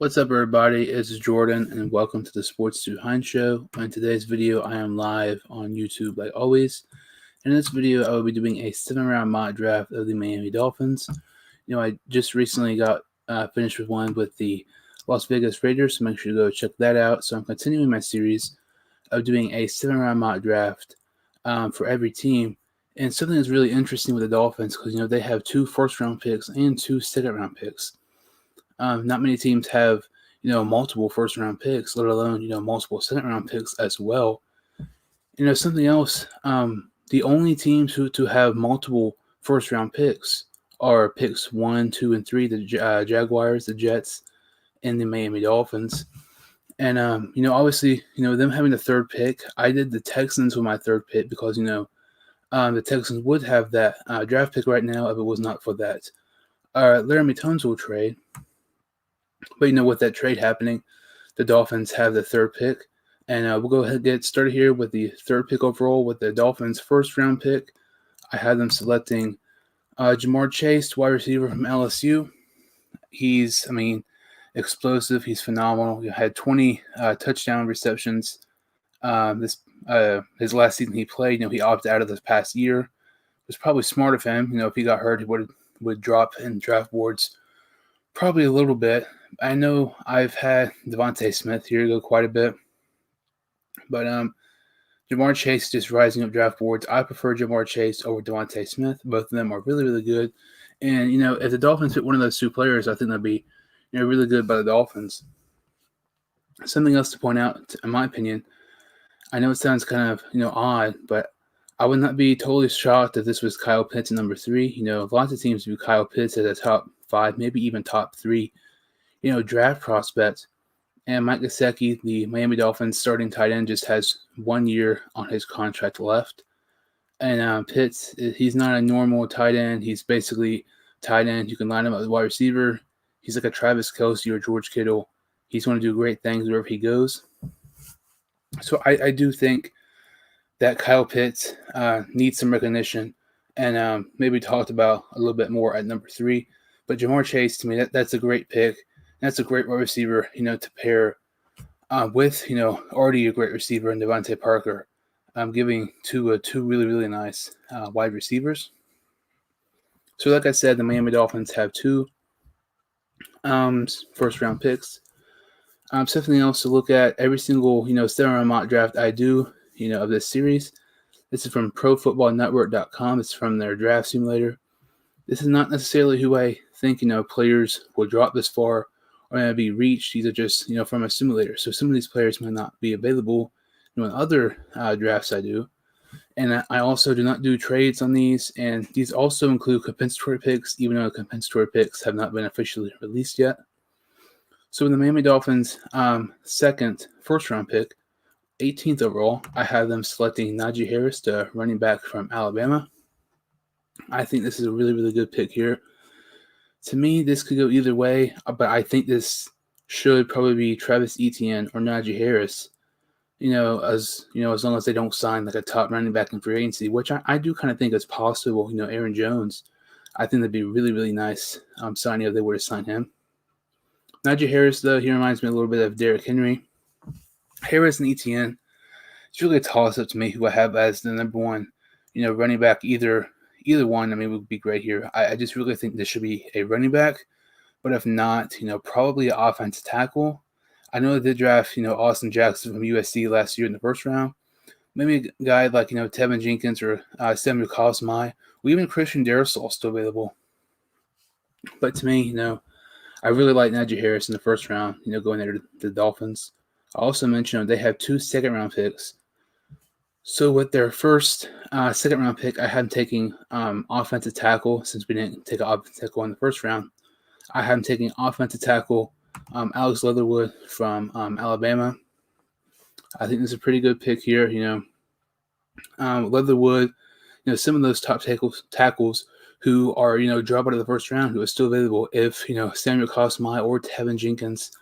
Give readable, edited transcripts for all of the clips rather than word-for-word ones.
What's up, everybody? It's Jordan, and welcome to the Sports Behind Show. In today's video, I am live on YouTube like always. In this video, I will be doing a 7-round mock draft of the Miami Dolphins. I just recently got finished with one with the Las Vegas Raiders, so make sure to go check that out. So I'm continuing my series of doing a 7-round mock draft for every team. And something that's really interesting with the Dolphins because, they have 2 first-round picks and 2 second-round picks. Not many teams have, multiple first-round picks, let alone, multiple second-round picks as well. Something else, the only teams to have multiple first-round picks are picks 1, 2, and 3, the Jaguars, the Jets, and the Miami Dolphins. And, obviously, them having the third pick, I did the Texans with my third pick because, the Texans would have that draft pick right now if it was not for that Laramie Tunsil trade. But, with that trade happening, the Dolphins have the third pick. And we'll go ahead and get started here with the third pick overall with the Dolphins' first-round pick. I had them selecting Ja'Marr Chase, wide receiver from LSU. He's, explosive. He's phenomenal. He had 20 touchdown receptions. His last season he played, he opted out of this past year. It was probably smart of him. If he got hurt, he would drop in draft boards probably a little bit. I know I've had Devontae Smith here go quite a bit. But Ja'Marr Chase just rising up draft boards. I prefer Ja'Marr Chase over Devontae Smith. Both of them are really, really good. And, if the Dolphins pick one of those two players, I think that'd be, really good by the Dolphins. Something else to point out, in my opinion, I know it sounds kind of, odd, but I would not be totally shocked if this was Kyle Pitts at number 3. Lots of teams view Kyle Pitts as a top 5, maybe even top 3, draft prospect. And Mike Gesicki, the Miami Dolphins starting tight end, just has 1 year on his contract left. And Pitts, he's not a normal tight end. He's basically tight end. You can line him up as wide receiver. He's like a Travis Kelce or George Kittle. He's going to do great things wherever he goes. So I do think that Kyle Pitts needs some recognition and maybe talked about a little bit more at number 3. But Ja'Marr Chase, to me, that's a great pick. That's a great wide receiver, to pair with, already a great receiver in Devontae Parker. Giving two really, really nice wide receivers. So like I said, the Miami Dolphins have 2 first-round picks. Something else to look at, every single, 7-round mock draft I do, of this series. This is from ProFootballNetwork.com. It's from their draft simulator. This is not necessarily who I think, players will drop this far or may be reached. These are just, from a simulator. So some of these players might not be available in other drafts I do. And I also do not do trades on these. And these also include compensatory picks, even though compensatory picks have not been officially released yet. So in the Miami Dolphins' second first-round pick, 18th overall, I have them selecting Najee Harris, the running back from Alabama. I think this is a really, really good pick here. To me, this could go either way, but I think this should probably be Travis Etienne or Najee Harris, as long as they don't sign like a top running back in free agency, which I do kind of think is possible. Aaron Jones, I think that'd be really, really nice signing if they were to sign him. Najee Harris, though, he reminds me a little bit of Derrick Henry. Harris and Etienne, it's really a toss-up to me who I have as the number 1, running back. Either one, would be great here. I just really think this should be a running back. But if not, probably an offensive tackle. I know they did draft, Austin Jackson from USC last year in the first round. Maybe a guy like, Tevin Jenkins or Samuel Cosmi, or even Christian Darrisaw still available. But to me, I really like Najee Harris in the first round, going there to the Dolphins. I also mentioned they have 2 second-round picks. So with their first second-round pick, I had them taking offensive tackle. Since we didn't take an offensive tackle in the first round, I had them taking offensive tackle Alex Leatherwood from Alabama. I think this is a pretty good pick here. Leatherwood, some of those top tackles who are, drop out of the first round, who are still available if, Samuel Cosmi or Tevin Jenkins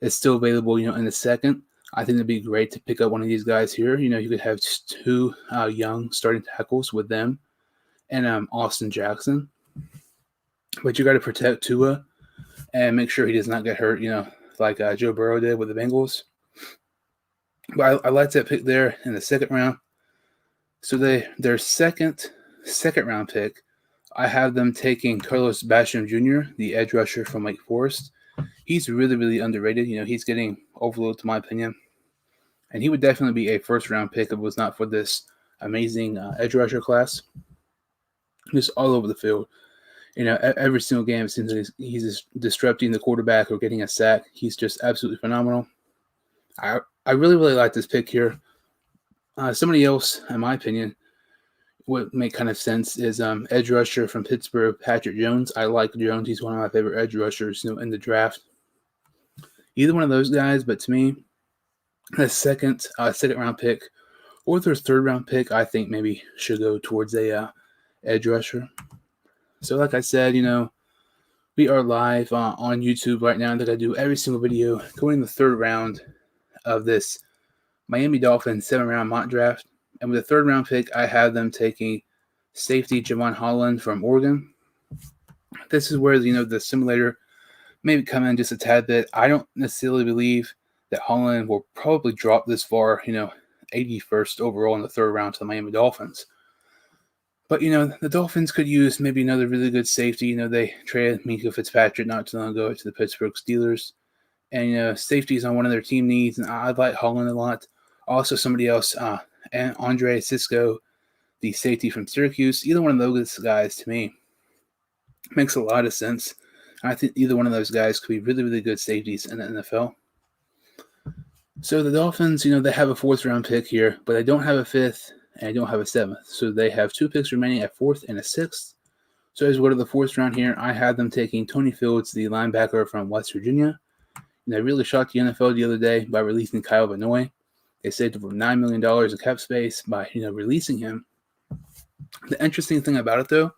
is still available, in the second. I think it'd be great to pick up one of these guys here. You could have 2 young starting tackles with them and Austin Jackson. But you got to protect Tua and make sure he does not get hurt, like Joe Burrow did with the Bengals. But I like that pick there in the second round. So their second round pick, I have them taking Carlos Basham Jr., the edge rusher from Wake Forest. He's really, really underrated. He's getting overlooked, in my opinion. And he would definitely be a first-round pick if it was not for this amazing edge rusher class. Just all over the field. Every single game, it seems like he's just disrupting the quarterback or getting a sack. He's just absolutely phenomenal. I really, really like this pick here. Somebody else, in my opinion, would make kind of sense is edge rusher from Pittsburgh, Patrick Jones. I like Jones. He's one of my favorite edge rushers in the draft. Either one of those guys, but to me, the second round pick or their third round pick, I think maybe should go towards a edge rusher. So like I said, we are live on YouTube right now. I think I do every single video going in the third round of this Miami Dolphins 7-round mock draft. And with the third round pick, I have them taking safety Javon Holland from Oregon. This is where, the simulator maybe come in just a tad bit. I don't necessarily believe that Holland will probably drop this far, 81st overall in the third round to the Miami Dolphins. But, the Dolphins could use maybe another really good safety. They traded Minkah Fitzpatrick not too long ago to the Pittsburgh Steelers. And, safety is on one of their team needs, and I like Holland a lot. Also, somebody else, and Andre Cisco, the safety from Syracuse. Either one of those guys, to me, makes a lot of sense. I think either one of those guys could be really, really good safeties in the NFL. So the Dolphins, they have a fourth-round pick here, but they don't have a fifth and they don't have a seventh. So they have 2 picks remaining at fourth and a sixth. So as we go to the fourth round here, I have them taking Tony Fields, the linebacker from West Virginia. And they really shocked the NFL the other day by releasing Kyle Van Noy. They saved over $9 million in cap space by, releasing him. The interesting thing about it, though,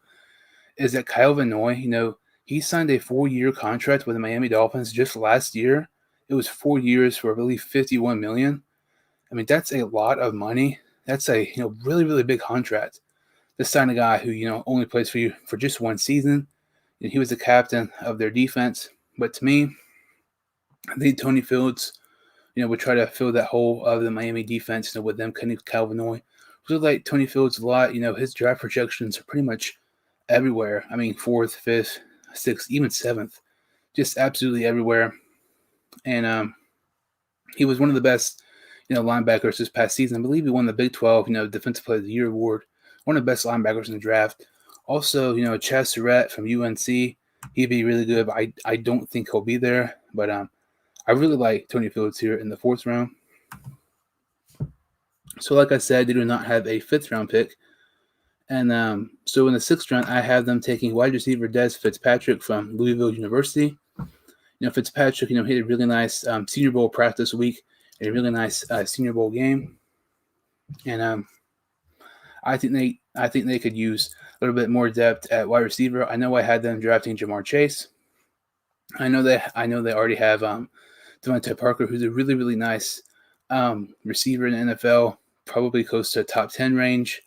is that Kyle Van Noy, he signed a 4-year contract with the Miami Dolphins just last year. It was 4 years for, I believe, $51 million. I mean, that's a lot of money. That's a, really, really big contract. To sign a guy who, only plays for you for just one season. And he was the captain of their defense. But to me, I think Tony Fields, would try to fill that hole of the Miami defense, with them cutting Kyle Van Noy. I really like Tony Fields a lot. His draft projections are pretty much everywhere. I mean, 4th, 5th, 6th, even 7th. Just absolutely everywhere. And he was one of the best, linebackers this past season. I believe he won the Big 12, Defensive Player of the Year award. One of the best linebackers in the draft. Also, Chaz Surratt from UNC. He'd be really good, but I don't think he'll be there. But I really like Tony Fields here in the 4th round. So like I said, they do not have a 5th round pick. And so in the 6th round, I have them taking wide receiver Dez Fitzpatrick from Louisville University. Fitzpatrick, he had a really nice Senior Bowl practice week, a really nice Senior Bowl game. And I think they could use a little bit more depth at wide receiver. I know I had them drafting Jamar Chase. I know they already have Devontae Parker, who's a really, really nice receiver in the NFL, probably close to top 10 range,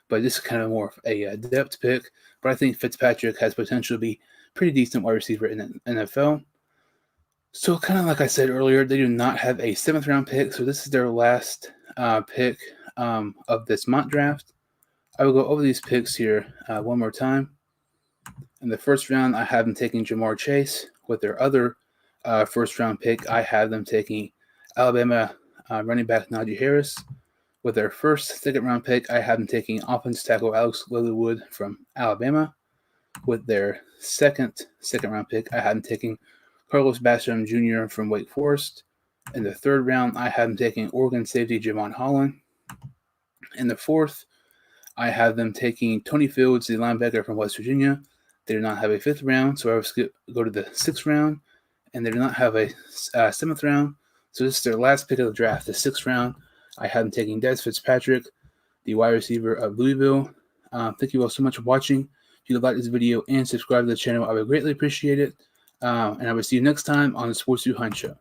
but this is kind of more of a depth pick. But I think Fitzpatrick has potential to be pretty decent wide receiver in the NFL. So kind of like I said earlier, they do not have a 7th round pick, so this is their last pick of this mock draft. I will go over these picks here one more time. In the 1st round, I have them taking Jamar Chase. With their other 1st round pick, I have them taking Alabama running back Najee Harris. With their 2nd round pick, I have them taking offensive tackle Alex Leatherwood from Alabama. With their second round pick, I have them taking Carlos Basham Jr. from Wake Forest. In the 3rd round, I have them taking Oregon safety Javon Holland. In the 4th, I have them taking Tony Fields, the linebacker from West Virginia. They do not have a 5th round, so I will go to the 6th round. And they do not have a 7th round. So this is their last pick of the draft, the 6th round. I have them taking Dez Fitzpatrick, the wide receiver of Louisville. Thank you all so much for watching. If you would like this video and subscribe to the channel, I would greatly appreciate it. And I will see you next time on the Sports 2 Hunt Show.